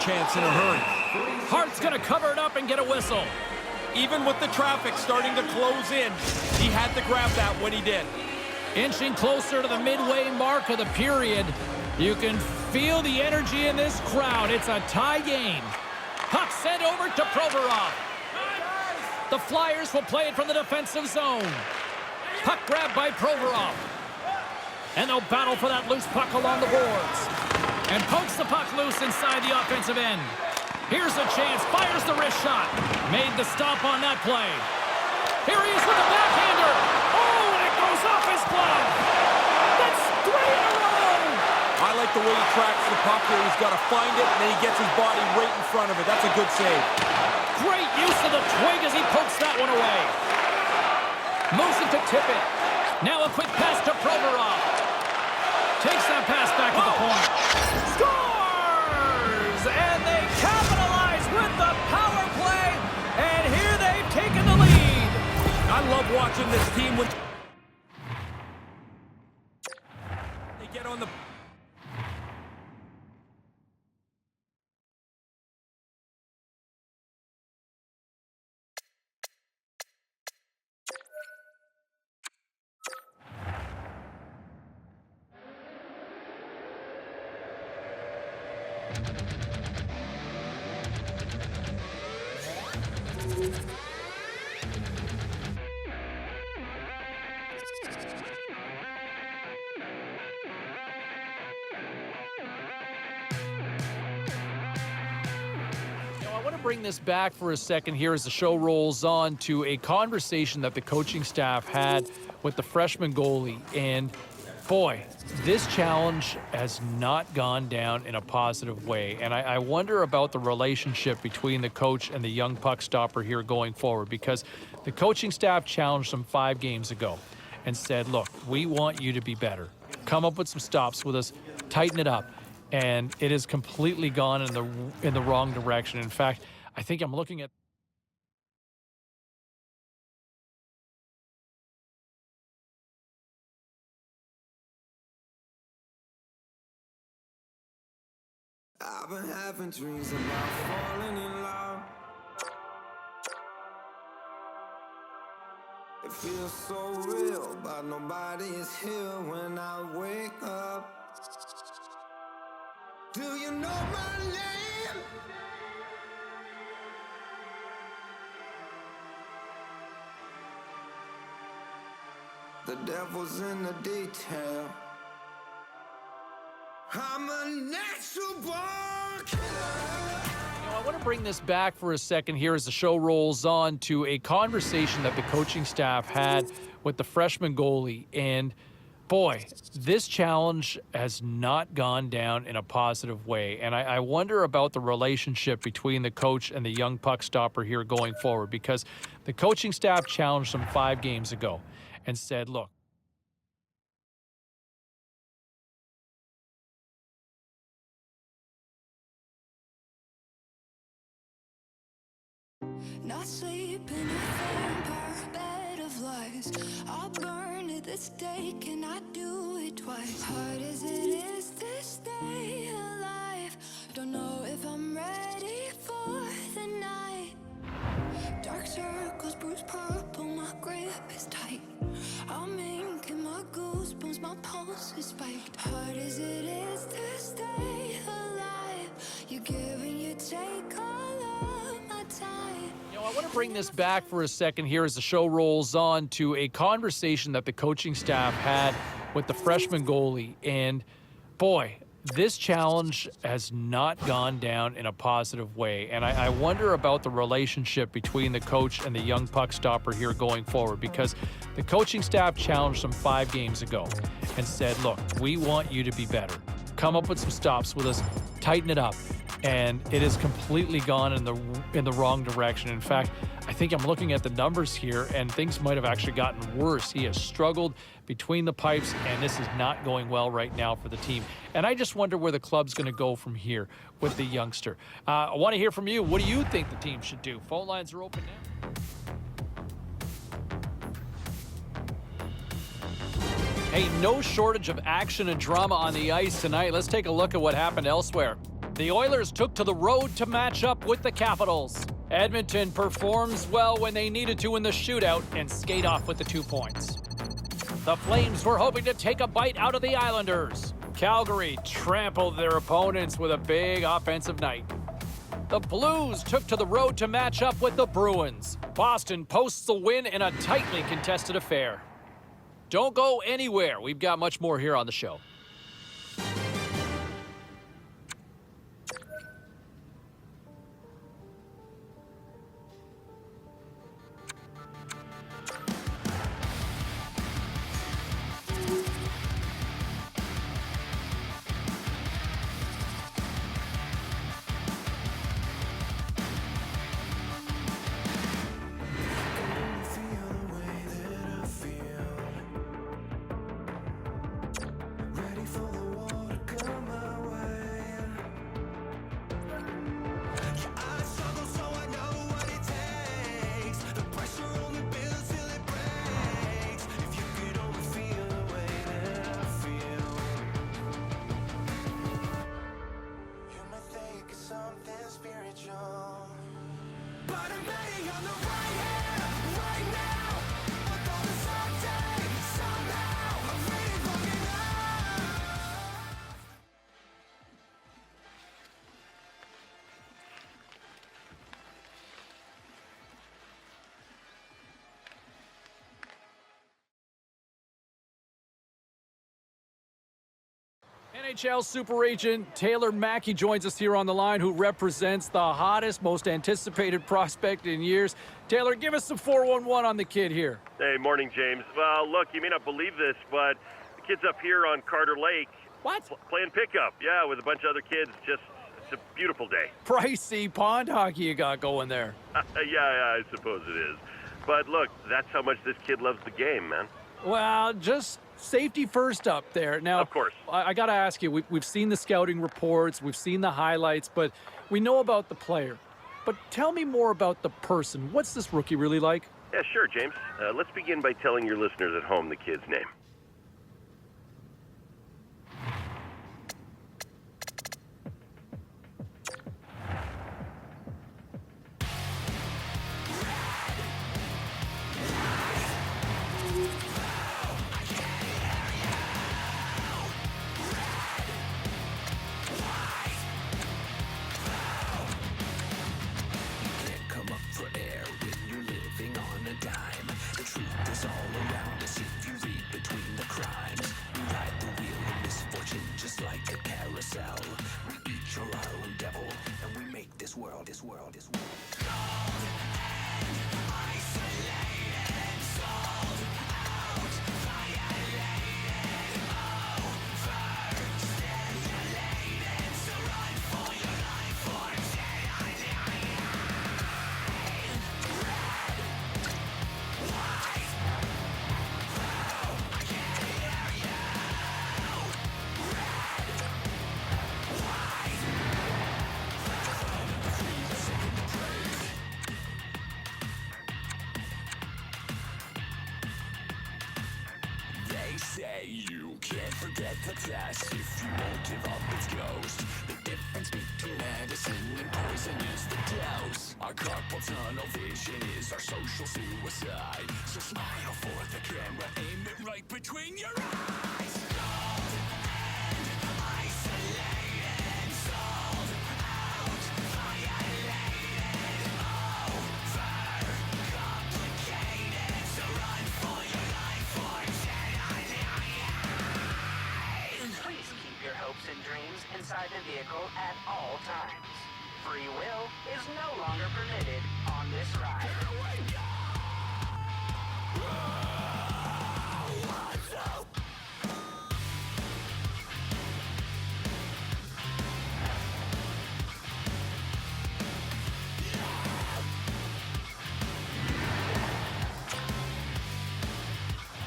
chance in a hurry. Hart's going to cover it up and get a whistle. Even with the traffic starting to close in, he had to grab that when he did. Inching closer to the midway mark of the period. You can feel the energy in this crowd. It's a tie game. Puck sent over to Provorov. The Flyers will play it from the defensive zone. Puck grabbed by Provorov. And they'll battle for that loose puck along the boards. And pokes the puck loose inside the offensive end. Here's a chance. Fires the wrist shot. Made the stop on that play. Here he is with the backhander. Oh, and it goes off his glove. That's 3 in a row. I like the way he tracks the puck here. He's got to find it, and then he gets his body right in front of it. That's a good save. Great use of the twig as he pokes that one away. Moves it to Tippett. Now a quick pass to Provorov. Takes that pass back to the point. Scores! And they capitalize with the power play. And here they've taken the lead. I love watching this team when they get on the... Bring this back for a second here as the show rolls on to a conversation that the coaching staff had with the freshman goalie. And boy, this challenge has not gone down in a positive way. And I wonder about the relationship between the coach and the young puck stopper here going forward, because the coaching staff challenged him 5 games ago and said, look, we want you to be better. Come up with some stops with us, tighten it up. And it has completely gone in the wrong direction. In fact, I think I'm looking at... I've been having dreams about falling in love. It feels so real, but nobody is here when I wake up. Do you know my name? The devil's in the detail. I'm a natural born killer. I want to bring this back for a second here as the show rolls on to a conversation that the coaching staff had with the freshman goalie. And boy, this challenge has not gone down in a positive way. And I wonder about the relationship between the coach and the young puck stopper here going forward, because the coaching staff challenged him 5 games ago and said, look, not sleep in a vampire bed of lies. I'll burn at the stake and I do it twice. Hard as it is to stay alive, don't know if I'm ready for the night. Dark circles, bruised purple, my grip is tight. I'm inking my goosebumps, my pulse is spiked. Hard as it is to stay alive, you give and you take all of my time. I want to bring this back for a second here as the show rolls on to a conversation that the coaching staff had with the freshman goalie. And boy, this challenge has not gone down in a positive way. And I wonder about the relationship between the coach and the young puck stopper here going forward, because the coaching staff challenged him 5 games ago and said, look, we want you to be better. Come up with some stops with us, tighten it up. And it has completely gone in the wrong direction. In fact, I think I'm looking at the numbers here, and things might have actually gotten worse. He has struggled between the pipes, and this is not going well right now for the team. And I just wonder where the club's going to go from here with the youngster. I want to hear from you. What do you think the team should do? Phone lines are open now. Hey, no shortage of action and drama on the ice tonight. Let's take a look at what happened elsewhere. The Oilers took to the road to match up with the Capitals. Edmonton performs well when they needed to in the shootout and skate off with the 2 points. The Flames were hoping to take a bite out of the Islanders. Calgary trampled their opponents with a big offensive night. The Blues took to the road to match up with the Bruins. Boston posts the win in a tightly contested affair. Don't go anywhere. We've got much more here on the show. NHL super agent Taylor Mackey joins us here on the line, who represents the hottest, most anticipated prospect in years. Taylor, give us some 411 on the kid here. Hey, morning, James. Well, look, you may not believe this, but the kid's up here on Carter Lake. What? Playing pickup, yeah, with a bunch of other kids. Just, it's a beautiful day. Pricey pond hockey you got going there. Yeah, I suppose it is. But look, that's how much this kid loves the game, man. Well, just safety first up there. Now, Of course. I got to ask you, we've seen the scouting reports, we've seen the highlights, but we know about the player. But tell me more about the person. What's this rookie really like? Yeah, sure, James. Let's begin by telling your listeners at home the kid's name. Say you can't forget the test if you won't give up its ghost. The difference between medicine and poison is the dose. Our carpal tunnel vision is our social suicide. So smile for the camera, aim it right between your eyes. Cold and isolated, sold out, violated, over complicated. So run for your life or Please keep your hopes and dreams inside the vehicle at all times. Free will is no longer permitted on this ride.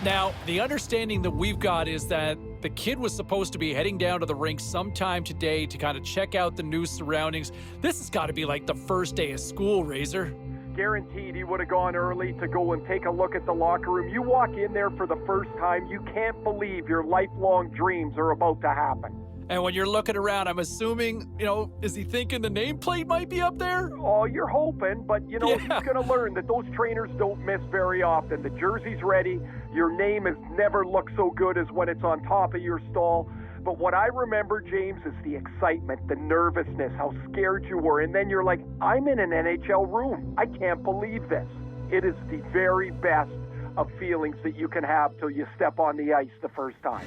Now, the understanding that we've got is that the kid was supposed to be heading down to the rink sometime today to kind of check out the new surroundings. This has got to be like the first day of school, Razor. Guaranteed he would have gone early to go and take a look at the locker room. You walk in there for the first time, you can't believe your lifelong dreams are about to happen. And when you're looking around, I'm assuming, is he thinking the nameplate might be up there? Oh, you're hoping, but he's going to learn that those trainers don't miss very often. The jersey's ready. Your name has never looked so good as when it's on top of your stall. But what I remember, James, is the excitement, the nervousness, how scared you were. And then you're like, I'm in an NHL room. I can't believe this. It is the very best of feelings that you can have till you step on the ice the first time.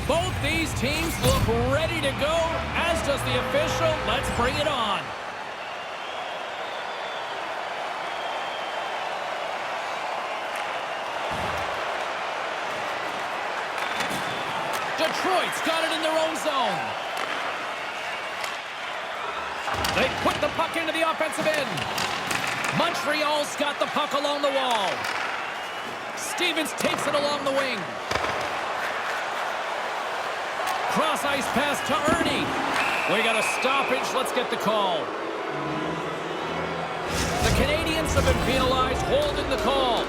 Both these teams look ready to go, as does the official. Let's bring it on. Detroit's got it in their own zone. They put the puck into the offensive end. Montreal's got the puck along the wall. Stevens takes it along the wing. Cross-ice pass to Ernie. We got a stoppage. Let's get the call. The Canadians have been penalized, holding the call.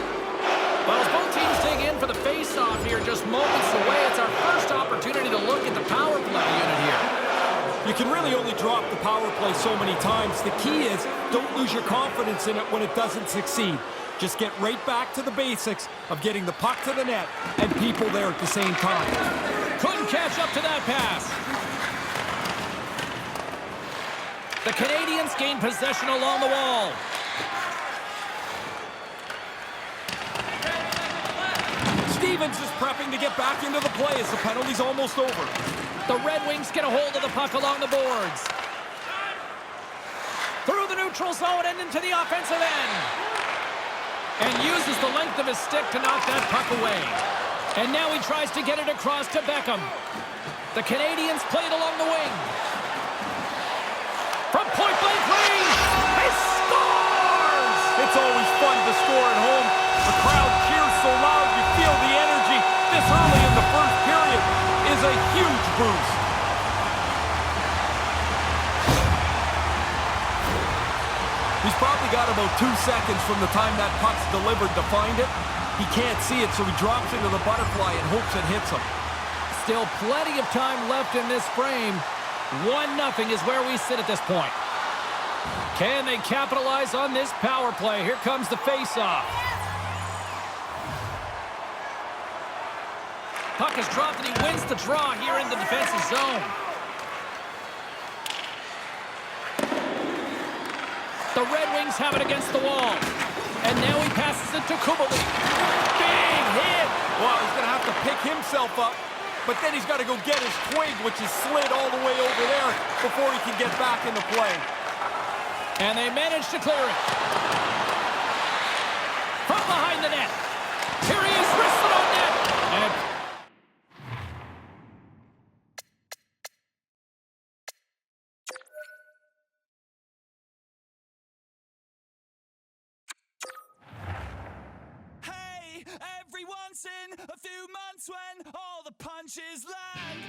Well, as both teams dig in for the face-off here, just moments away, it's our first opportunity to look at the power play unit here. You can really only drop the power play so many times. The key is don't lose your confidence in it when it doesn't succeed. Just get right back to the basics of getting the puck to the net and people there at the same time. Couldn't catch up to that pass. The Canadians gain possession along the wall. Stevens is prepping to get back into the play as the penalty's almost over. The Red Wings get a hold of the puck along the boards. Through the neutral zone and into the offensive end. And uses the length of his stick to knock that puck away. And now he tries to get it across to Beckham. The Canadians play it along the wing. From point-blank range, he scores! It's always fun to score at home. The crowd cheers so loud you feel the energy. This early in the first period is a huge boost. got about 2 seconds from the time that puck's delivered to find it. He can't see it, so he drops into the butterfly and hopes it hits him. Still plenty of time left in this frame. 1-0 is where we sit at this point. Can they capitalize on this power play? Here comes the face-off. Puck is dropped and he wins the draw here in the defensive zone. The Red Wings have it against the wall. And now he passes it to Kubalik. Big hit! Well, he's going to have to pick himself up, but then he's got to go get his twig, which is slid all the way over there before he can get back into play. And they manage to clear it. From behind the net. Here he is, wristed on net. And every once in a few months when all the punches land.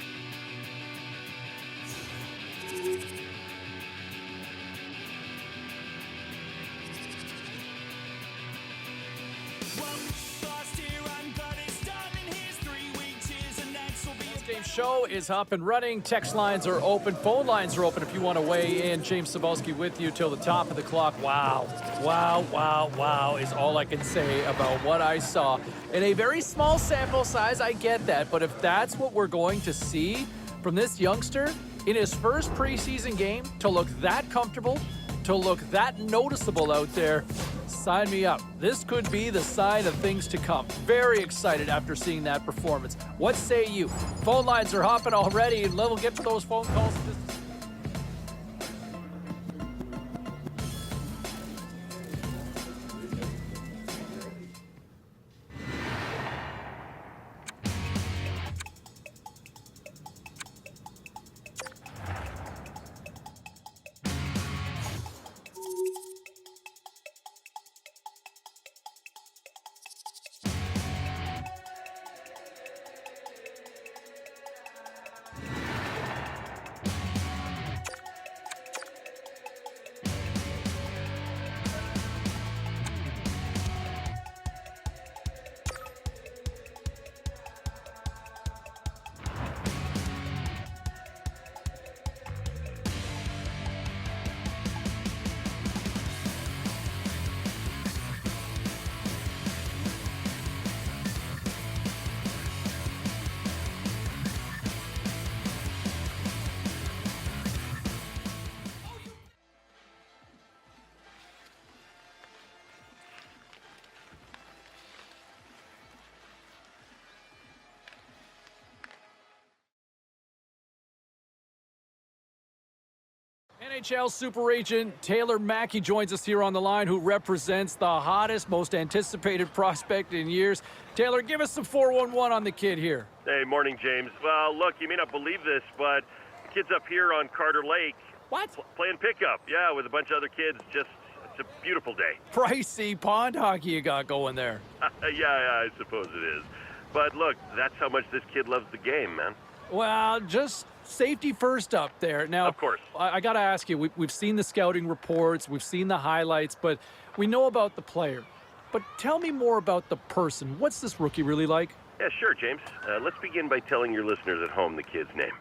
Game show is up and running. Text lines are open. Phone lines are open if you want to weigh in. James Cybulski with you till the top of the clock. Wow. Wow, wow, wow is all I can say about what I saw. In a very small sample size, I get that. But if that's what we're going to see from this youngster in his first preseason game, to look that comfortable, to look that noticeable out there, sign me up. This could be the sign of things to come. Very excited after seeing that performance. What say you? Phone lines are hopping already, and we'll get to those phone calls. NHL super agent Taylor Mackey joins us here on the line, who represents the hottest, most anticipated prospect in years. Taylor, give us some 411 on the kid here. Hey, morning, James. Well, look, you may not believe this, but the kid's up here on Carter Lake. What? Playing pickup, yeah, with a bunch of other kids. Just, it's a beautiful day. Pricey pond hockey you got going there. Yeah, I suppose it is. But look, that's how much this kid loves the game, man. Well, just safety first up there. Now, of course. I got to ask you, we've seen the scouting reports, we've seen the highlights, but we know about the player. But tell me more about the person. What's this rookie really like? Yeah, sure, James. Let's begin by telling your listeners at home the kid's name.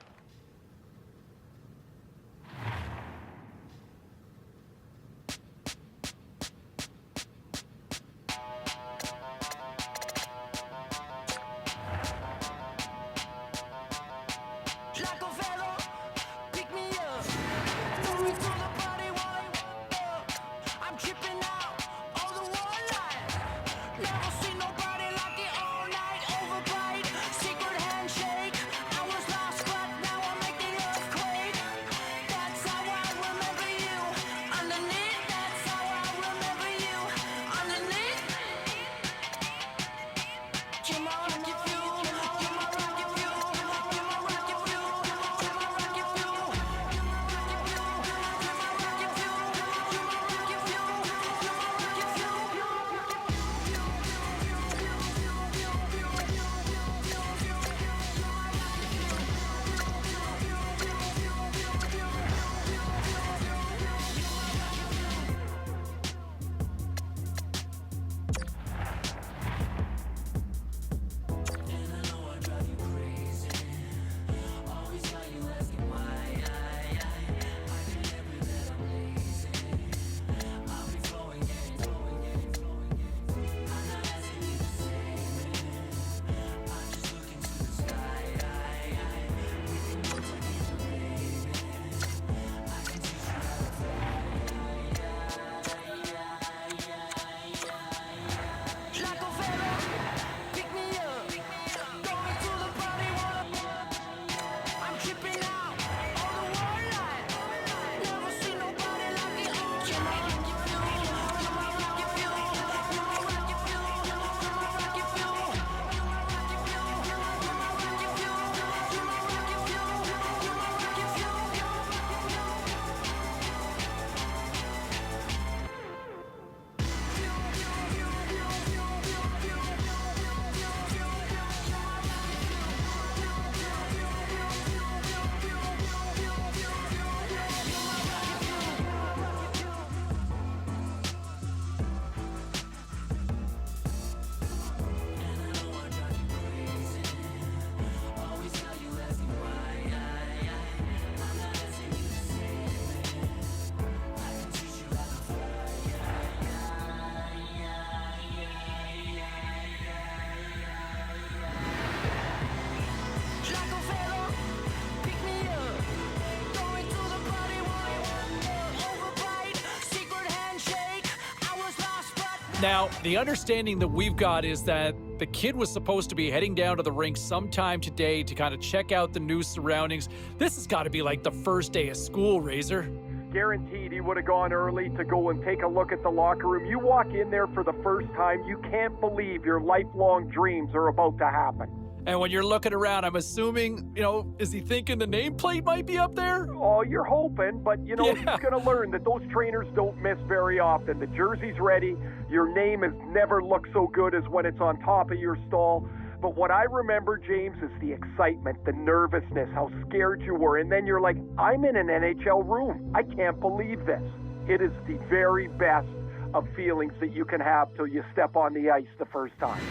Now, the understanding that we've got is that the kid was supposed to be heading down to the rink sometime today to kind of check out the new surroundings. This has got to be like the first day of school, Razor. Guaranteed he would have gone early to go and take a look at the locker room. You walk in there for the first time, you can't believe your lifelong dreams are about to happen. And when you're looking around, I'm assuming, is he thinking the nameplate might be up there? Oh, you're hoping, but he's going to learn that those trainers don't miss very often. The jersey's ready. Your name has never looked so good as when it's on top of your stall. But what I remember, James, is the excitement, the nervousness, how scared you were. And then you're like, I'm in an NHL room. I can't believe this. It is the very best of feelings that you can have till you step on the ice the first time.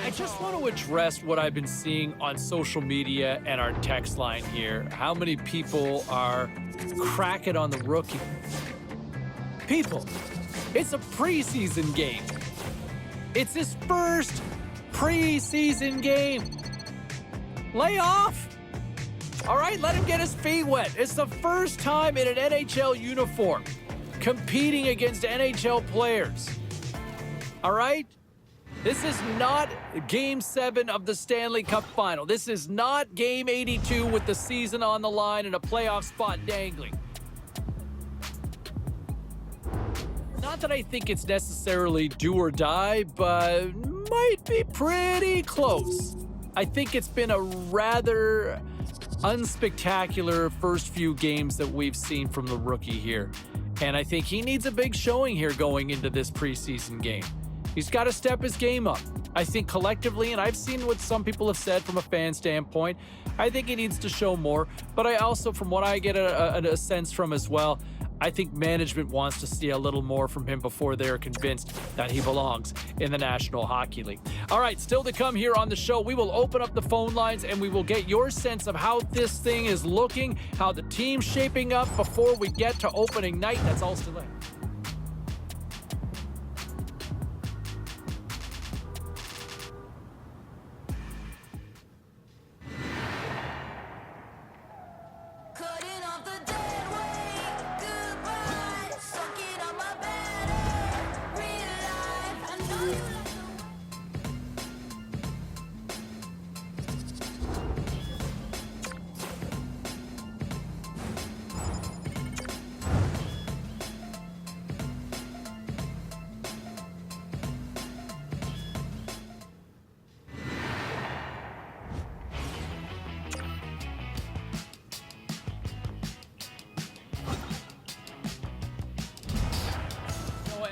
I just want to address what I've been seeing on social media and our text line here. How many people are cracking on the rookie? People, it's a preseason game. It's his first preseason game. Lay off. All right, let him get his feet wet. It's the first time in an NHL uniform competing against NHL players. All right? This is not Game 7 of the Stanley Cup Final. This is not Game 82 with the season on the line and a playoff spot dangling. Not that I think it's necessarily do or die, but might be pretty close. I think it's been a rather unspectacular first few games that we've seen from the rookie here. And I think he needs a big showing here going into this preseason game. He's got to step his game up. I think collectively, and I've seen what some people have said from a fan standpoint, I think he needs to show more. But I also, from what I get a sense from as well, I think management wants to see a little more from him before they're convinced that he belongs in the National Hockey League. All right, still to come here on the show, we will open up the phone lines and we will get your sense of how this thing is looking, how the team's shaping up before we get to opening night. That's all still in.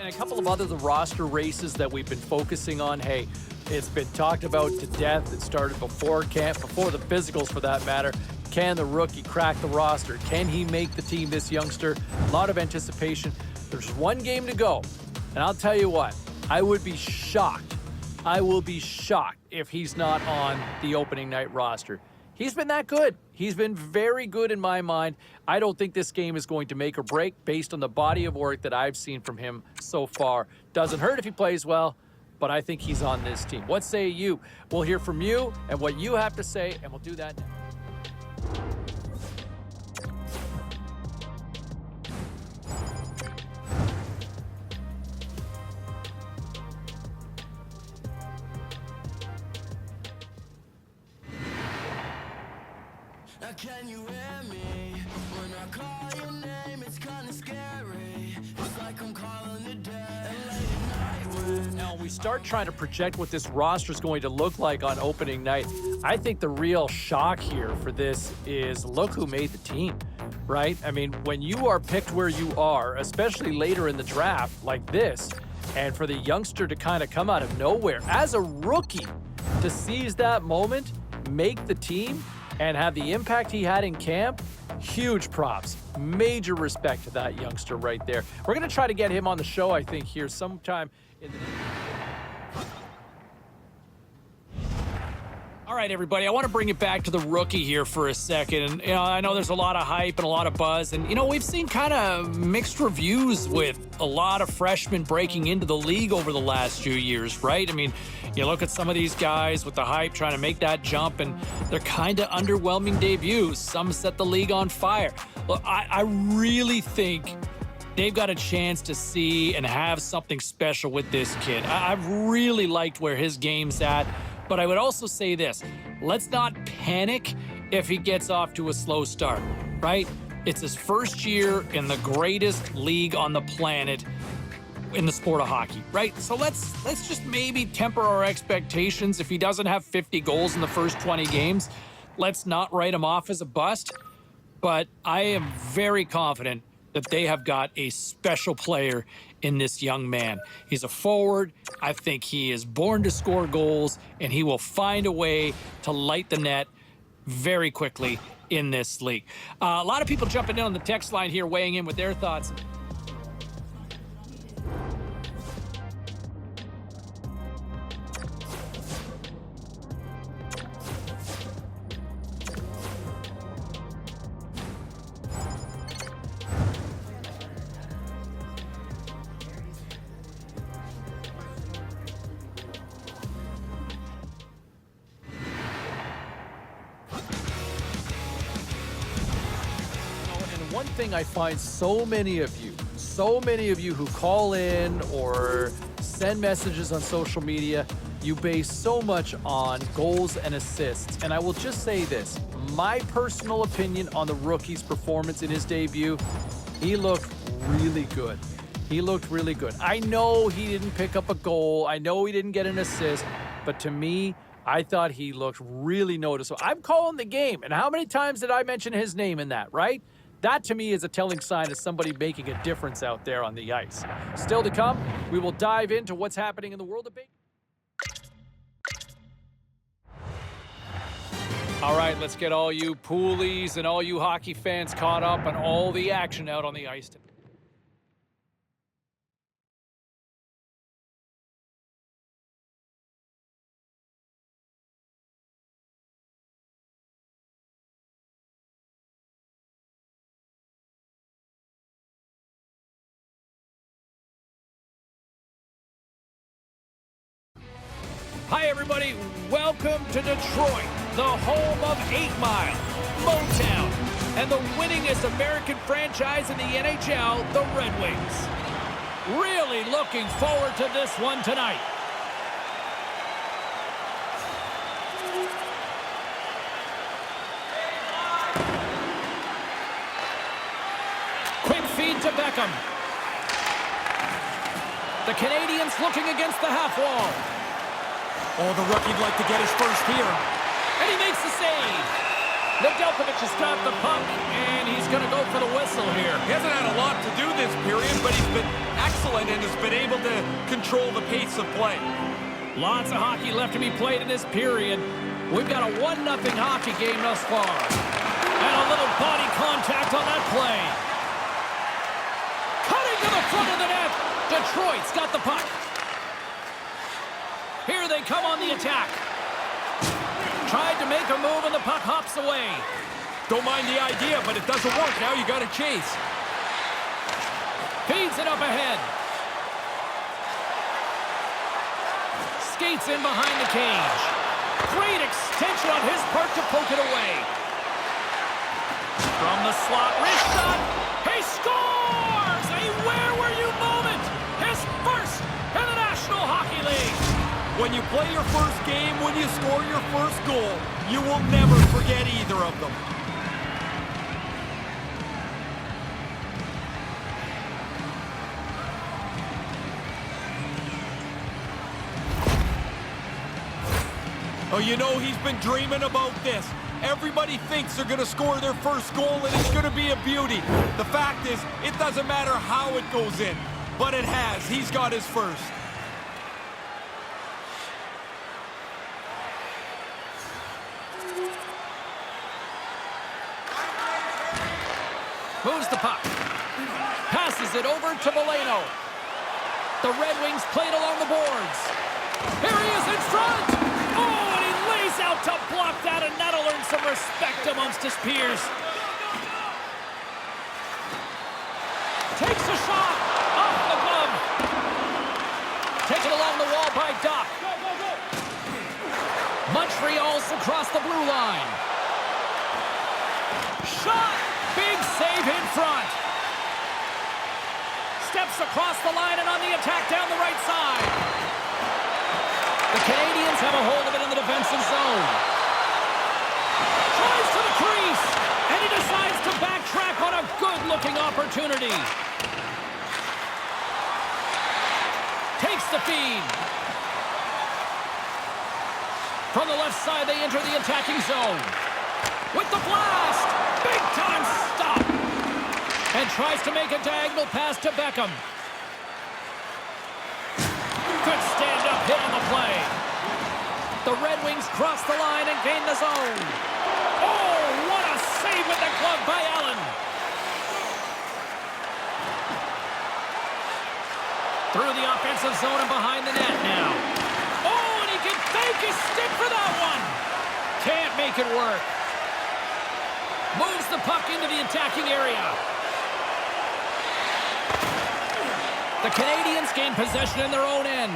And a couple of other roster races that we've been focusing on. Hey, it's been talked about to death. It started before camp, before the physicals for that matter. Can the rookie crack the roster? Can he make the team, this youngster? A lot of anticipation. There's one game to go. And I'll tell you what, I would be shocked. I will be shocked if he's not on the opening night roster. He's been that good. He's been very good in my mind. I don't think this game is going to make or break based on the body of work that I've seen from him so far. Doesn't hurt if he plays well, but I think he's on this team. What say you? We'll hear from you and what you have to say, and we'll do that now. Can you hear me? When I call your name, it's kinda scary. It's like I'm calling the dead. And late at night when Now, we start trying to project what this roster is going to look like on opening night. I think the real shock here for this is look who made the team, right? I mean, when you are picked where you are, especially later in the draft like this, and for the youngster to kind of come out of nowhere as a rookie to seize that moment, make the team, and have the impact he had in camp, huge props. Major respect to that youngster right there. We're going to try to get him on the show, I think, here sometime in the... All right, everybody, I want to bring it back to the rookie here for a second. And, I know there's a lot of hype and a lot of buzz. And, we've seen kind of mixed reviews with a lot of freshmen breaking into the league over the last few years, right? I mean, you look at some of these guys with the hype trying to make that jump, and they're kind of underwhelming debuts. Some set the league on fire. Look, I really think they've got a chance to see and have something special with this kid. I've really liked where his game's at, but I would also say this. Let's not panic if he gets off to a slow start, right? It's his first year in the greatest league on the planet in the sport of hockey, right? So let's just maybe temper our expectations. If he doesn't have 50 goals in the first 20 games, let's not write him off as a bust. But I am very confident that they have got a special player in this young man. He's a forward. I think he is born to score goals, and he will find a way to light the net very quickly in this league. A lot of people jumping in on the text line here, weighing in with their thoughts. One thing I find so many of you who call in or send messages on social media, you base so much on goals and assists. And I will just say this, my personal opinion on the rookie's performance in his debut, he looked really good. He looked really good. I know he didn't pick up a goal. I know he didn't get an assist. But to me, I thought he looked really noticeable. I'm calling the game. And how many times did I mention his name in that, right? That, to me, is a telling sign of somebody making a difference out there on the ice. Still to come, we will dive into what's happening in the world of baseball. All right, let's get all you poolies and all you hockey fans caught up on all the action out on the ice today. Hi, everybody. Welcome to Detroit, the home of 8 Mile, Motown, and the winningest American franchise in the NHL, the Red Wings. Really looking forward to this one tonight. Quick feed to Beckham. The Canadians looking against the half wall. Oh, the rookie'd like to get his first here. And he makes the save. Nedeljkovic has got the puck, and he's going to go for the whistle here. He hasn't had a lot to do this period, but he's been excellent and has been able to control the pace of play. Lots of hockey left to be played in this period. We've got a 1-0 hockey game thus far. And a little body contact on that play. Cutting to the front of the net. Detroit's got the puck. Here they come on the attack. Tried to make a move and the puck hops away. Don't mind the idea, but it doesn't work. Now you got to chase. Feeds it up ahead. Skates in behind the cage. Great extension on his part to poke it away. From the slot, wrist shot. He scores! A where were you moment. His first in the National Hockey League. When you play your first game, when you score your first goal, you will never forget either of them. Oh, you know he's been dreaming about this. Everybody thinks they're going to score their first goal, and it's going to be a beauty. The fact is, it doesn't matter how it goes in, but it has. He's got his first. Moves the puck. Passes it over to Veleno. The Red Wings played along the boards. Here he is in front. Oh, and he lays out to block that, and that'll earn some respect amongst his peers. Takes a shot off the glove. Taken along the wall by Doc. Montreal's across the blue line. Shot! Big save Steps across the line and on the attack down the right side. The Canadians have a hold of it in the defensive zone. Tries to the crease, and he decides to backtrack on a good-looking opportunity. Takes the feed. From the left side, they enter the attacking zone. With the blast! Big-time stop! And tries to make a diagonal pass to Beckham. Good stand-up hit on the play. The Red Wings cross the line and gain the zone. Oh, what a save with the glove by Allen. Through the offensive zone and behind the net now. Oh, and he can fake his stick for that one. Can't make it work. Moves the puck into the attacking area. The Canadians gain possession in their own end.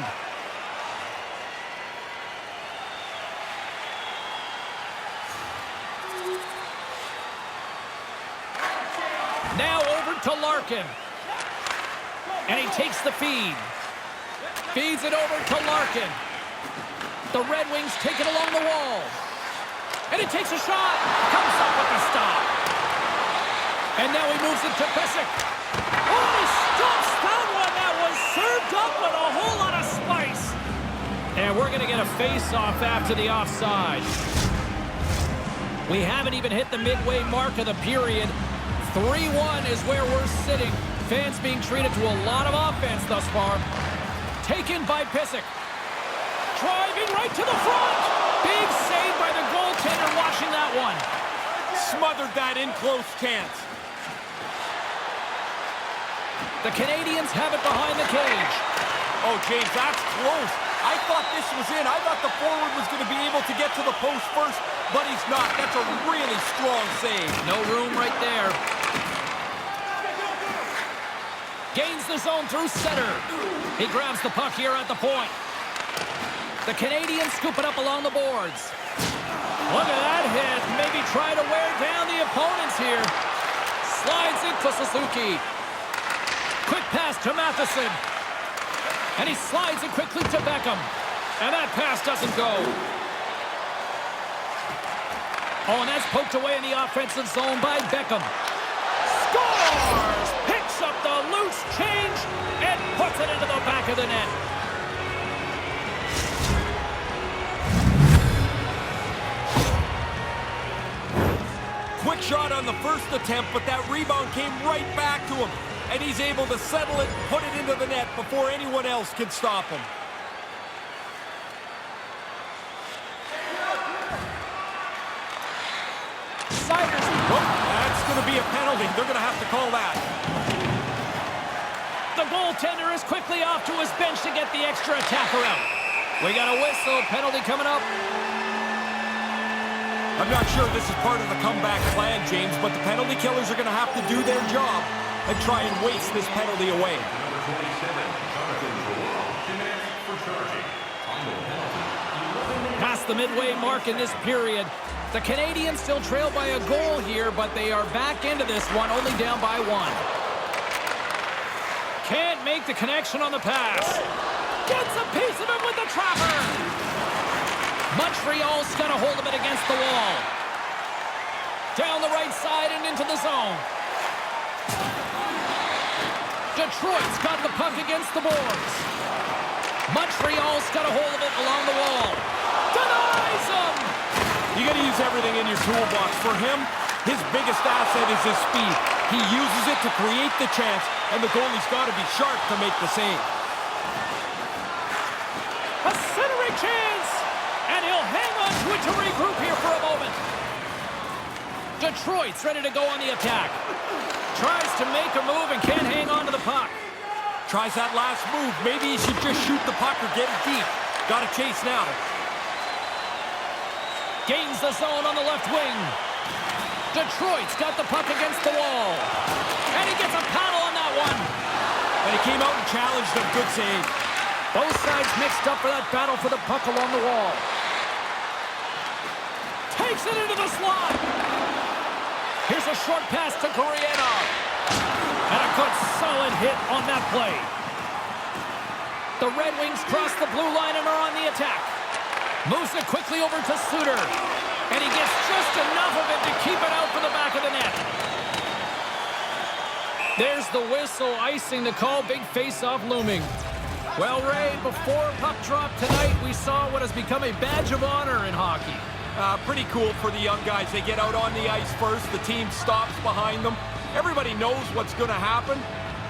Now over to Larkin. And he takes the feed. Feeds it over to Larkin. The Red Wings take it along the wall. And he takes a shot. Comes up with the stop. And now he moves it to Pysyk. Oh, he stops that one. That was served up with a whole lot of spice. And we're going to get a face-off after the offside. We haven't even hit the midway mark of the period. 3-1 is where we're sitting. Fans being treated to a lot of offense thus far. Taken by Pysyk. Driving right to the front. Big save by the goaltender watching that one. Smothered that in close chance. The Canadians have it behind the cage. Oh, James, that's close. I thought this was in. I thought the forward was going to be able to get to the post first, but he's not. That's a really strong save. No room right there. Gains the zone through center. He grabs the puck here at the point. The Canadians scoop it up along the boards. Look at that hit. Maybe try to wear down the opponents here. Slides it to Suzuki. Quick pass to Matheson. And he slides it quickly to Beckham. And that pass doesn't go. Oh, and that's poked away in the offensive zone by Beckham. Scores! Picks up the loose change and puts it into the back of the net. Quick shot on the first attempt, but that rebound came right back to him. And he's able to settle it, put it into the net before anyone else can stop him. Siders. Oh, that's going to be a penalty. They're going to have to call that. The goaltender is quickly off to his bench to get the extra attacker out. We got a whistle. Penalty coming up. I'm not sure this is part of the comeback plan, James, but the penalty killers are going to have to do their job and try and waste this penalty away. Past the midway mark in this period. The Canadians still trail by a goal here, but they are back into this one, only down by one. Can't make the connection on the pass. Gets a piece of it with the trapper. Montreal's got a hold of it against the wall. Down the right side and into the zone. Detroit's got the puck against the boards. Montreal's got a hold of it along the wall. Denies him! You got to use everything in your toolbox. For him, his biggest asset is his speed. He uses it to create the chance, and the goalie's got to be sharp to make the save. A centering chance! And he'll hang on to it to regroup here for a moment. Detroit's ready to go on the attack. Tries to make a move and can't hang on to the puck. Tries that last move. Maybe he should just shoot the puck or get it deep. Got to chase now. Gains the zone on the left wing. Detroit's got the puck against the wall. And he gets a paddle on that one. And he came out and challenged him. Good save. Both sides mixed up for that battle for the puck along the wall. Takes it into the slot. Here's a short pass to Gurianov. And a Good solid hit on that play. The Red Wings cross the blue line and are on the attack. Moves it quickly over to Suter. And he gets just enough of it to keep it out for the back of the net. There's the whistle, icing the call. Big face-off looming. Well, Ray, before puck drop tonight, we saw what has become a badge of honor in hockey. Pretty cool for the young guys. They get out on the ice first. The team stops behind them. Everybody knows what's going to happen.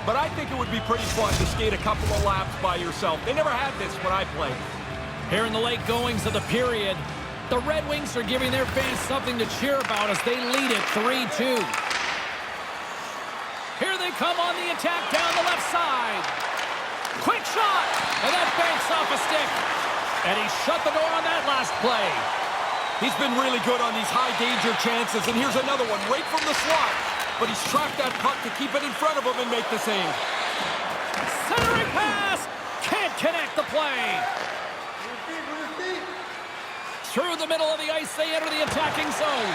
But I think it would be pretty fun to skate a couple of laps by yourself. They never had this when I played. Here in the late goings of the period, the Red Wings are giving their fans something to cheer about as they lead it 3-2. Here they come on the attack down the left side. Quick shot, and that banks off a stick. And he shut the door on that last play. He's been really good on these high-danger chances, and here's another one right from the slot. But he's tracked that puck to keep it in front of him and make the save. Centering pass! Can't connect the play. Through the middle of the ice, they enter the attacking zone.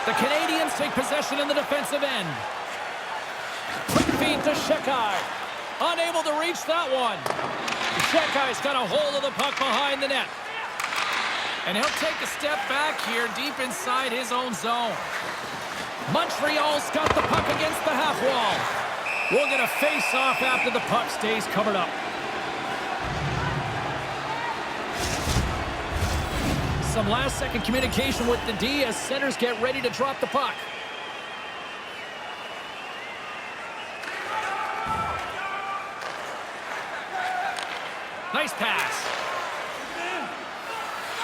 The Canadians take possession in the defensive end. Quick feed to Shekai. Unable to reach that one. Shekai's got a hold of the puck behind the net. And he'll take a step back here deep inside his own zone. Montreal's got the puck against the half wall. We'll get a face-off after the puck stays covered up. Some last-second communication with the D as centers get ready to drop the puck. Nice pass.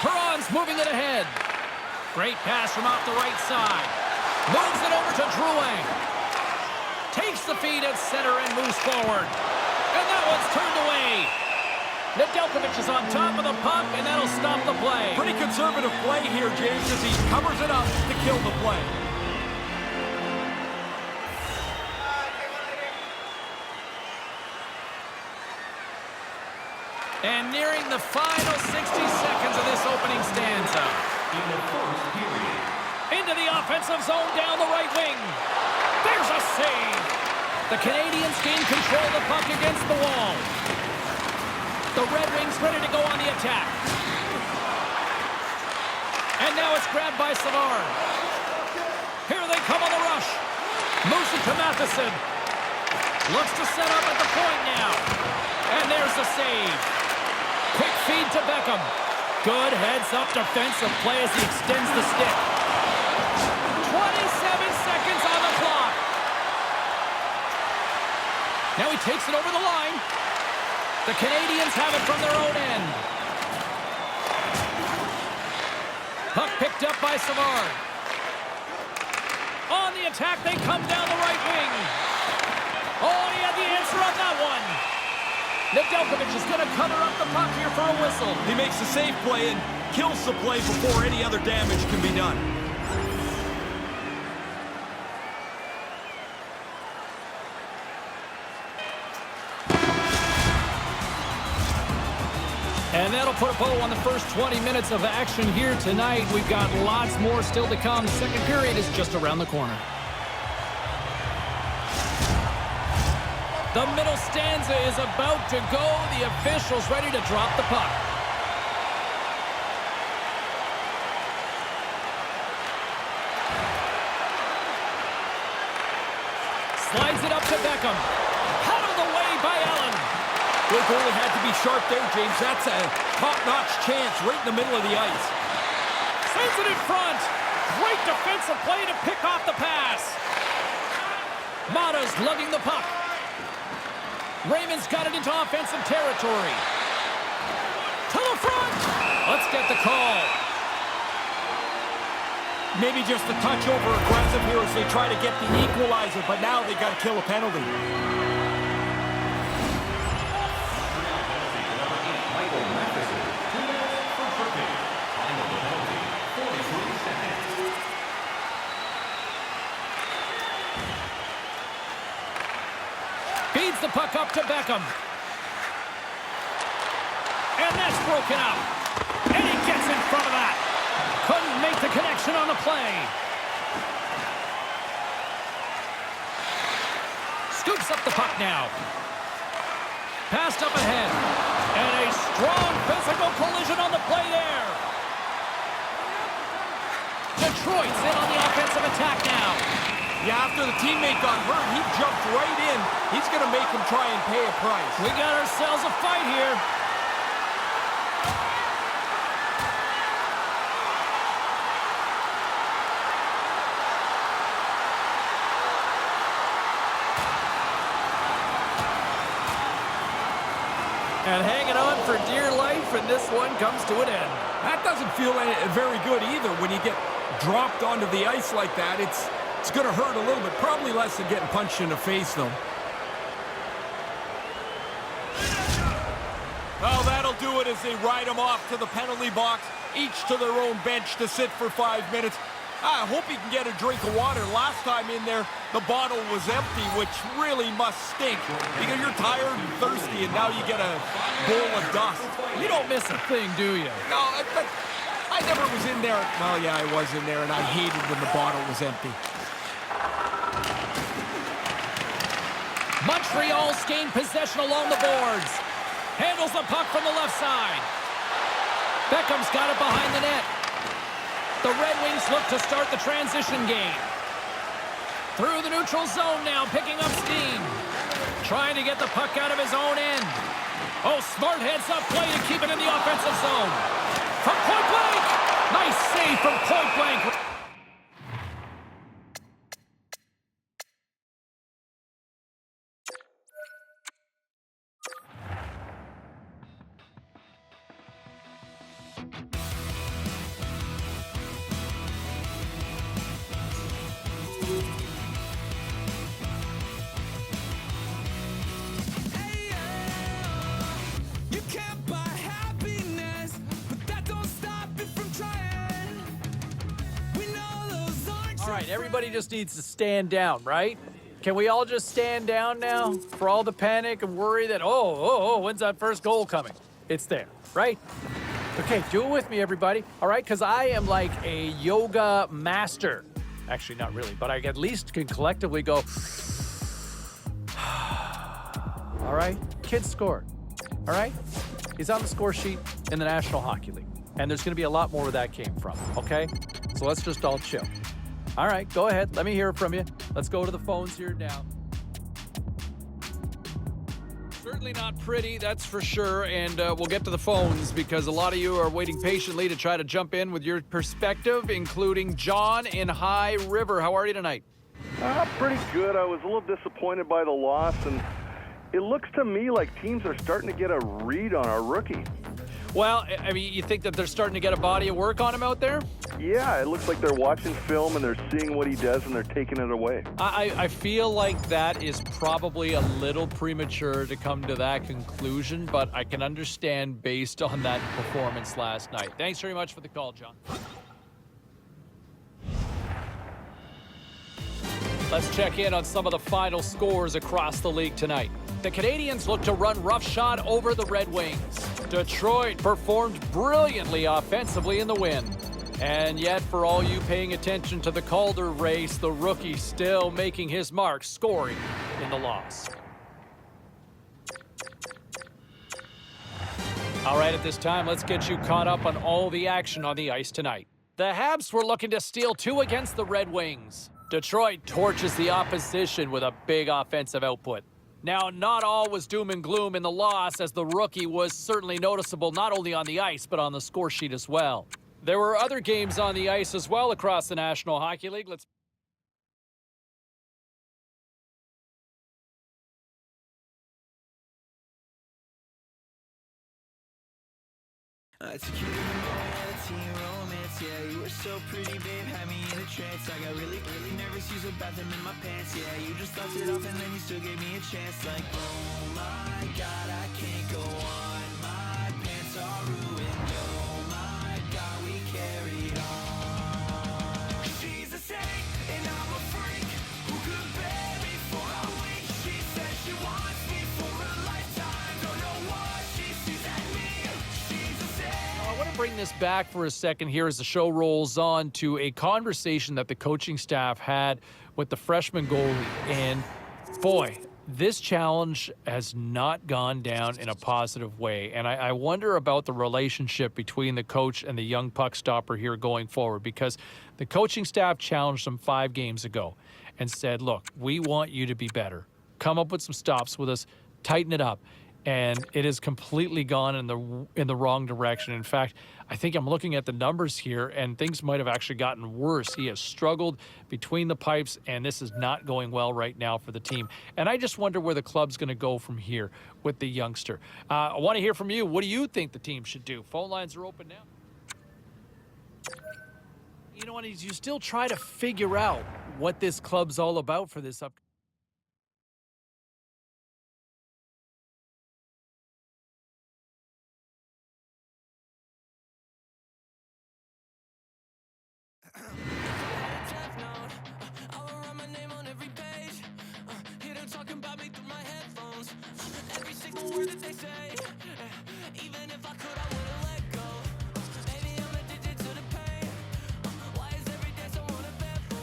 Perron's moving it ahead. Great pass from off the right side. Moves it over to Drouin. Takes the feed at center and moves forward. And that one's turned away. Nedeljkovic is on top of the puck, and that'll stop the play. Pretty conservative play here, James, as he covers it up to kill the play. And nearing the final 60 seconds of this opening stanza. In the first period. Into the offensive zone down the right wing. There's a save. The Canadians gain control of the puck against the wall. The Red Wings ready to go on the attack. And now it's grabbed by Savard. Here they come on the rush. Moves it to Matheson. Looks to set up at the point now. And there's the save. Quick feed to Beckham. Good heads-up defensive play as he extends the stick. 27 seconds on the clock. Now he takes it over the line. The Canadians have it from their own end. Puck picked up by Savard. On the attack, they come down the right wing. Oh, he had the answer on that one. Nedeljkovic is going to cover up the puck here for a whistle. He makes the safe play and kills the play before any other damage can be done. And that'll put a bow on the first 20 minutes of action here tonight. We've got lots more still to come. The second period is just around the corner. The middle stanza is about to go. The officials ready to drop the puck. Slides it up to Beckham. Out of the way by Allen. The goalie had to be sharp there, James. That's a top-notch chance right in the middle of the ice. Sends it in front. Great defensive play to pick off the pass. Mata's lugging the puck. Raymond's got it into offensive territory. To the front. Let's get the call. Maybe just a touch over aggressive here as they try to get the equalizer, but now they got to kill a penalty. Feeds the puck up to Beckham. And that's broken up. And he gets in front of that. Couldn't make the connection on the play. scoops up the puck now. Passed up ahead. And a strong physical collision on the play there. Detroit's in on the offensive attack now. Yeah, after the teammate got hurt, he jumped right in. He's going to make him try and pay a price. We got ourselves a fight here. And hanging on for dear life, and this one comes to an end. That doesn't feel very good either when you get dropped onto the ice like that. It's going to hurt a little bit. Probably less than getting punched in the face, though. Well, that'll do it as they ride him off to the penalty box, each to their own bench to sit for 5 minutes. I hope he can get a drink of water. Last time in there, the bottle was empty, which really must stink because you're tired and thirsty, and now you get a bowl of dust. You don't miss a thing, do you? No, but I never was in there. Well, yeah, I was in there, and I hated when the bottle was empty. Montreal's gained possession along the boards. Handles the puck from the left side. Beckham's got it behind the net. The Red Wings look to start the transition game. Through the neutral zone now, picking up steam. Trying to get the puck out of his own end. Oh, smart heads-up play to keep it in the offensive zone. From point blank! Nice save from point blank. All right, everybody just needs to stand down, right? Can we all just stand down now for all the panic and worry that, when's that first goal coming? It's there, right? Okay, do it with me, everybody. All right, because I am like a yoga master. Actually, not really, but I at least can collectively go, all right? Kid scored, all right? He's on the score sheet in the National Hockey League, and there's going to be a lot more where that came from, okay? So let's just all chill. All right, go ahead. Let me hear it from you. Let's go to the phones here now. Certainly not pretty, that's for sure, and we'll get to the phones because a lot of you are waiting patiently to try to jump in with your perspective, including John in High River. How are you tonight? Pretty good. I was a little disappointed by the loss, and it looks to me like teams are starting to get a read on our rookie. Well, I mean, you think that they're starting to get a body of work on him out there? Yeah, it looks like they're watching film and they're seeing what he does and they're taking it away. I feel like that is probably a little premature to come to that conclusion, but I can understand based on that performance last night. Thanks very much for the call, John. Let's check in on some of the final scores across the league tonight. The Canadiens look to run roughshod over the Red Wings. Detroit performed brilliantly offensively in the win. And yet, for all you paying attention to the Calder race, the rookie still making his mark, scoring in the loss. All right, at this time, let's get you caught up on all the action on the ice tonight. The Habs were looking to steal 2 against the Red Wings. Detroit torches the opposition with a big offensive output. Now, not all was doom and gloom in the loss, as the rookie was certainly noticeable not only on the ice, but on the score sheet as well. There were other games on the ice as well across the National Hockey League. Let's romance, yeah, you were so pretty, babe, had me in a trance. I got really nervous, used a bathroom in my pants, yeah, you just left it off and then you still gave me a chance. Like, oh my God, I can't go on, my pants are ruined, oh my God, we carried on. She's a saint and I'm a freak, who could bear me for a week? She says she wants me for a lifetime, don't know what she sees at me. She's a saint. I want to bring this back for a second here as the show rolls on to a conversation that the coaching staff had with the freshman goalie. And boy, this challenge has not gone down in a positive way. And I wonder about the relationship between the coach and the young puck stopper here going forward, because the coaching staff challenged them 5 games ago and said, look, we want you to be better. Come up with some stops with us, tighten it up. And it has completely gone in the wrong direction. In fact, I think I'm looking at the numbers here, and things might have actually gotten worse. He has struggled between the pipes, and this is not going well right now for the team. And I just wonder where the club's going to go from here with the youngster. I want to hear from you. What do you think the team should do? Phone lines are open now. You know what? You still try to figure out what this club's all about for this up. Talking about me through my headphones. Every single word that they say. Even if I could, I wouldn't let go. Maybe I'm addicted to the pain. Why is every day so uneventful?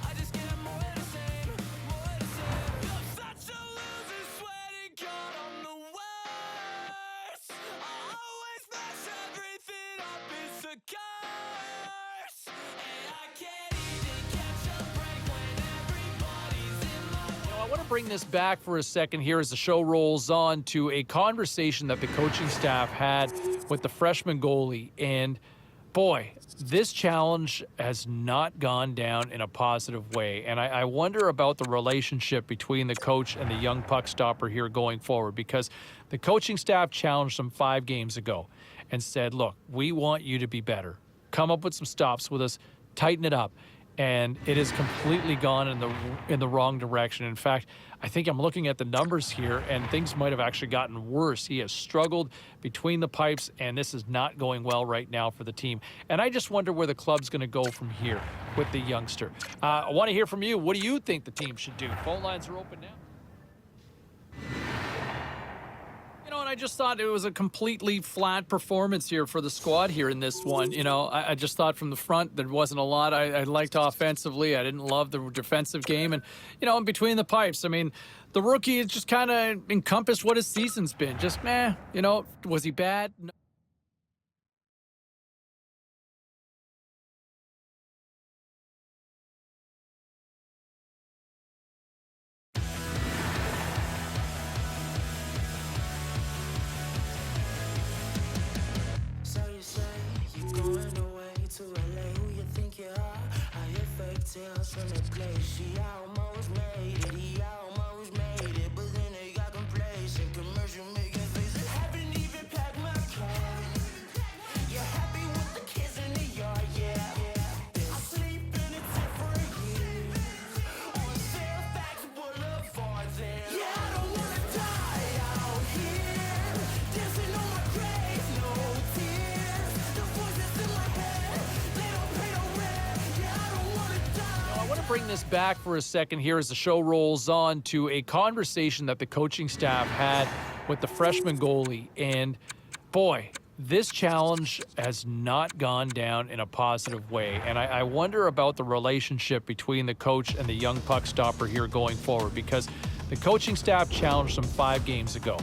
I just get more of the same, more of the same. I'm such a loser, sweating God, I'm the worst. I always mess everything up, it's a curse. And I can't even catch a break when everybody's in my way. I want to bring this back for a second here as the show rolls on to a conversation that the coaching staff had with the freshman goalie. And boy, this challenge has not gone down in a positive way. And I wonder about the relationship between the coach and the young puck stopper here going forward, because the coaching staff challenged them 5 games ago and said, look, we want you to be better. Come up with some stops with us, tighten it up. And it has completely gone in the wrong direction. In fact, I think I'm looking at the numbers here, and things might have actually gotten worse. He has struggled between the pipes, and this is not going well right now for the team. And I just wonder where the club's going to go from here with the youngster. I want to hear from you. What do you think the team should do? Phone lines are open now. And I just thought it was a completely flat performance here for the squad here in this one. You know, I just thought from the front there wasn't a lot I liked offensively. I didn't love the defensive game. And, in between the pipes, I mean, the rookie just kind of encompassed what his season's been. Just, was he bad? No. To LA, who you think you are? I hear fake tales from the place. She almost made it, he almost made it, but then they got complacent. Commercial making faces. Haven't even packed my car. You're happy with the kids in the yard, yeah. I sleep in a different years on Fairfax Boulevard. Yeah, I don't wanna die out here, dancing on my grave, no tears. The voices in my head. I want to bring this back for a second here as the show rolls on to a conversation that the coaching staff had with the freshman goalie. And boy, this challenge has not gone down in a positive way. And I wonder about the relationship between the coach and the young puck stopper here going forward, because the coaching staff challenged them 5 games ago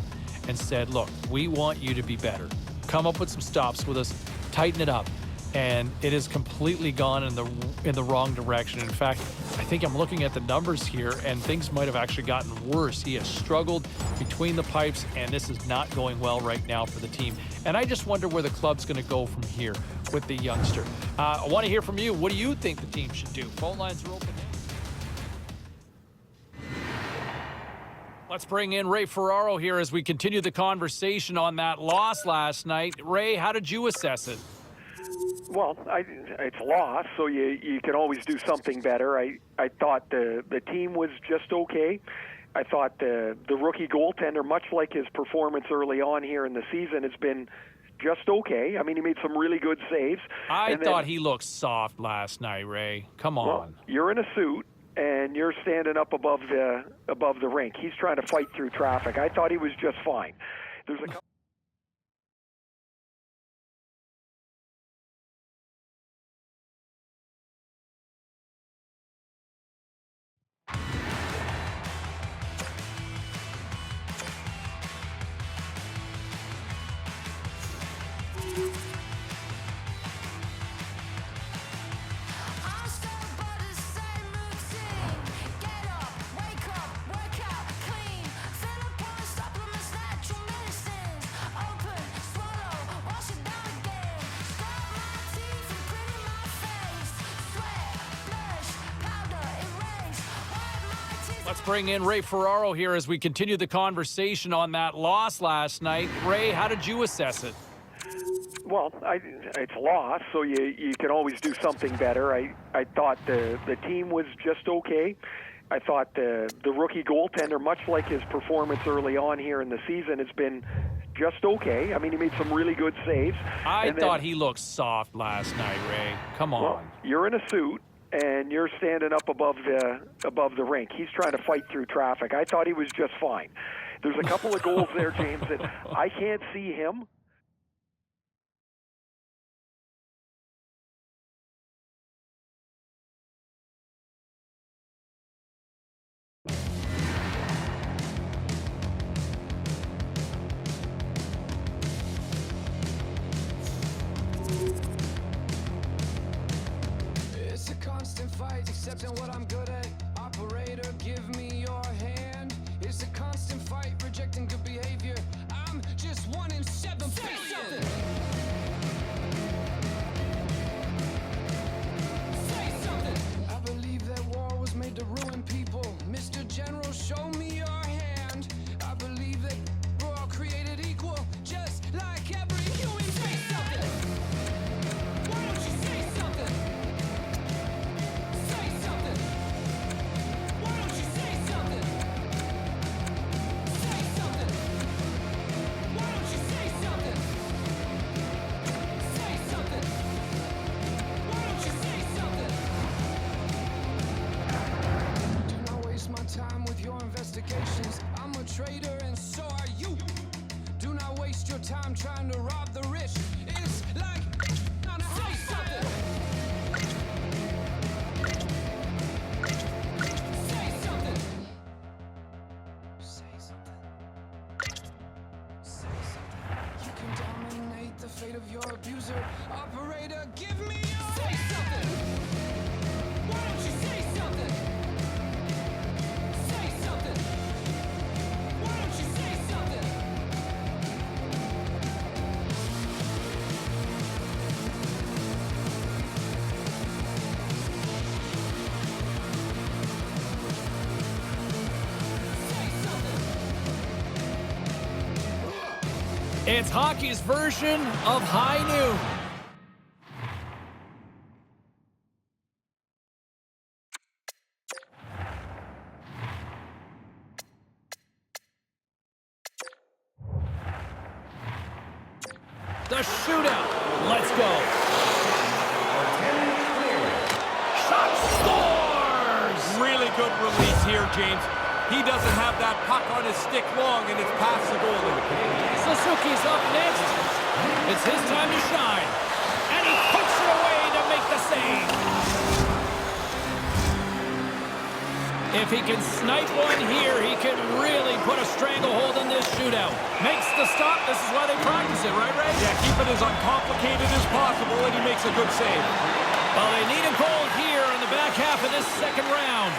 and said, look, we want you to be better. Come up with some stops with us, tighten it up. And it has completely gone in the wrong direction. In fact, I think I'm looking at the numbers here, and things might have actually gotten worse. He has struggled between the pipes, and this is not going well right now for the team. And I just wonder where the club's going to go from here with the youngster. I want to hear from you. What do you think the team should do? Phone lines are open now. Let's bring in Ray Ferraro here as we continue the conversation on that loss last night. Ray, how did you assess it? Well, it's a loss, so you can always do something better. I thought the team was just okay. I thought the rookie goaltender, much like his performance early on here in the season, has been just okay. I mean, he made some really good saves. I thought he looked soft last night, Ray. Come on. Well, you're in a suit, and you're standing up above the rink. He's trying to fight through traffic. I thought he was just fine. There's a couple Let's bring in Ray Ferraro here as we continue the conversation on that loss last night. Ray, how did you assess it? Well, it's a loss, so you can always do something better. I thought the team was just okay. I thought the rookie goaltender, much like his performance early on here in the season, has been just okay. I mean, he made some really good saves. I thought he looked soft last night, Ray. Come on. Well, you're in a suit, and you're standing up above the rink. He's trying to fight through traffic. I thought he was just fine. There's a couple of goals there, James, that I can't see him. It's a constant fight, accepting what I'm good at. Operator, give me your hand. It's a constant fight, rejecting good behavior. I'm just 1 in 7. Say something. Say something. I believe that war was made to ruin people. Mr. General, show me your hand. I believe that we're all created equal, just like every human. Say something. Why don't you say something? Say something. Why don't you say something? Say something. Why don't you say something? Say something. Why don't you say something? Do not waste my time with your investigations. I'm a traitor and so are you. Do not waste your time trying to rob the rich. It's like, say something. Say something. Say something. Say something. You can dominate the fate of your abuser. Operator, give me your. Say something. Why don't you say something? Say something. Why don't you say something? It's hockey's version of high noon. The shootout. Let's go. Shot scores! Really good release here, James. He doesn't have that puck on his stick long, and it's past the goalie. Suzuki's up next. It's his time to shine. And he puts it away to make the save. If he can snipe one here, he can really put a stranglehold in this shootout. Makes the stop. This is why they practice it, right, Ray? Yeah, keep it as uncomplicated as possible, and he makes a good save. Well, they need a goal here in the back half of this second round.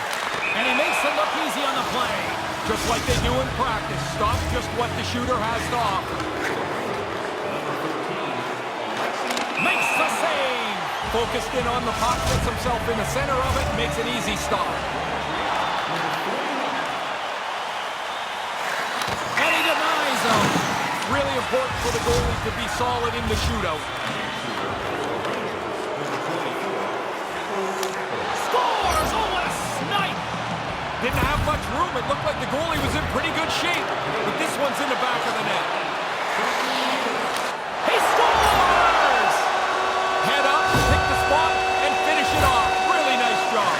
And he makes it look easy on the play. Just like they do in practice. Stop just what the shooter has to offer. Makes the save. Focused in on the puck, gets himself in the center of it, and makes an easy stop. And he denies him. Really important for the goalie to be solid in the shootout. Scores! Oh, what a snipe! Didn't have much room. It looked like the goalie was in pretty good shape. But this one's in the back of the net. He scores! Head up, pick the spot, and finish it off. Really nice job.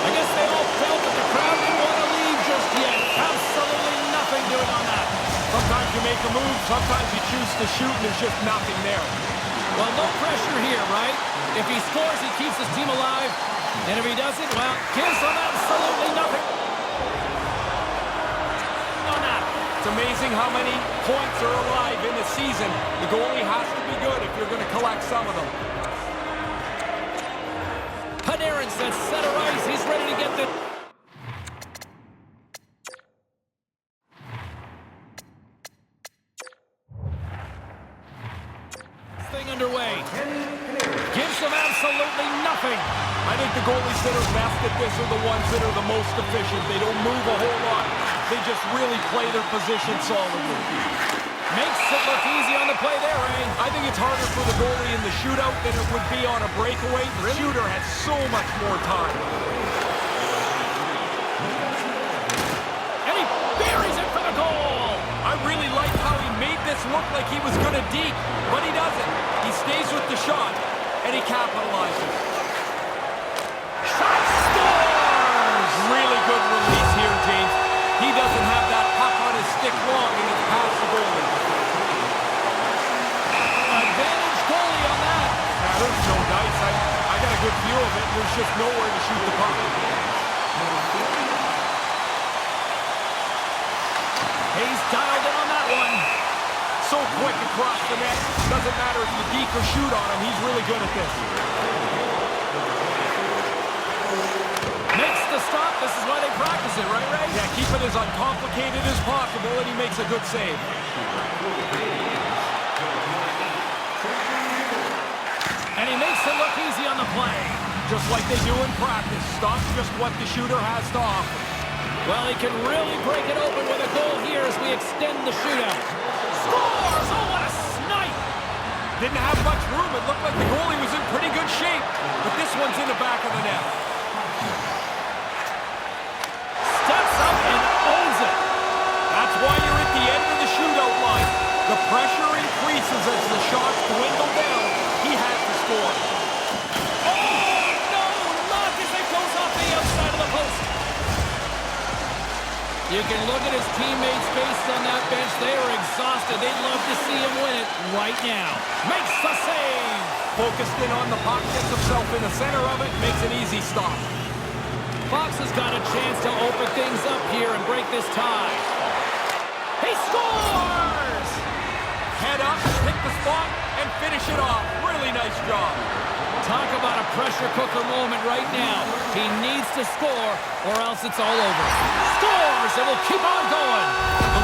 I guess they all felt that the crowd didn't want to leave just yet. Absolutely nothing doing on that. Sometimes you make a move, sometimes you choose to shoot, and there's just nothing there. Well, no pressure here, right? If he scores, he keeps his team alive. And if he doesn't, well, gives them absolutely nothing. On that. It's amazing how many points are alive in a season. The goalie has to be good if you're going to collect some of them. Panarin sets center ice. He's ready to get the... thing underway. Gives them absolutely nothing. I think the goalies that are best at this are the ones that are the most efficient. They don't move a whole lot. They just really play their position solidly. Makes it look easy on the play there, Ray. I think it's harder for the goalie in the shootout than it would be on a breakaway. The shooter has so much more time. And he buries it for the goal. I really like how he made this look like he was going to deke, but he doesn't. He stays with the shot, and he capitalizes. Shot scores! Really good release here, James. He doesn't have that puck on his stick long, and it's past the goalie. Advantage goalie on that. There's no dice. I got a good view of it. There's just nowhere to shoot the puck. He's dialed in on that one. So quick across the net. Doesn't matter if you deke or shoot on him. He's really good at this. Makes the stop. This is why they practice it, right, Ray? Yeah, keep it as uncomplicated as possible, and he makes a good save. And he makes it look easy on the play. Just like they do in practice. Stop just what the shooter has to offer. Well, he can really break it open with a goal here as we extend the shootout. Scores! Oh, what a snipe! Didn't have much room. It looked like the goalie was in pretty good shape. But this one's in the back of the net. Steps up and owns it. That's why you're at the end of the shootout line. The pressure increases as the shots dwindle down. He has to score. Oh, no! Not as it goes off the outside of the post. You can look at his teammates' faces on that bench. They are exhausted. They'd love to see him win it right now. Makes the save. Focused in on the puck, gets himself in the center of it, makes an easy stop. Fox has got a chance to open things up here and break this tie. He scores! Head up, pick the spot, and finish it off. Really nice job. Talk about a pressure cooker moment right now. He needs to score or else it's all over. Scores and will keep on going.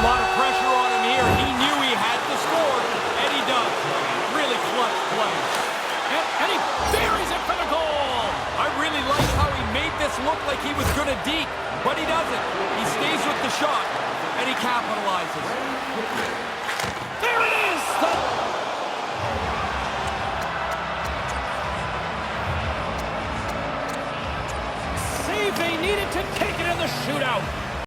A lot of pressure on him here. He knew he had to score, and he does. Really clutch play. And he buries it for the goal. I really like how he made this look like he was going to deke, but he doesn't. He stays with the shot, and he capitalizes. There it is! Save they needed to take it in the shootout.